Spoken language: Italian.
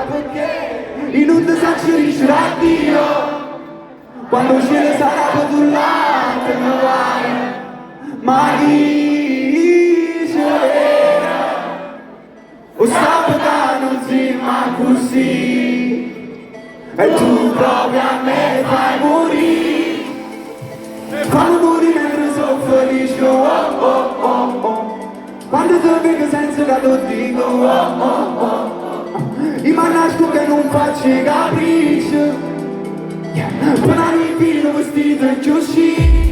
perché in un disaccio riuscirà Dio. Quando ce ne sarà per tu là, te ne vai. Ma chi ce l'era? O sape che non si ma così. E tu proprio a me fai morire. Quando morire mentre sono felice, oh oh oh oh. Quando ti vedo senza che lo dico, oh oh oh. I mannaggia che non faccio capriccio. Per arrivare vestito e giusto.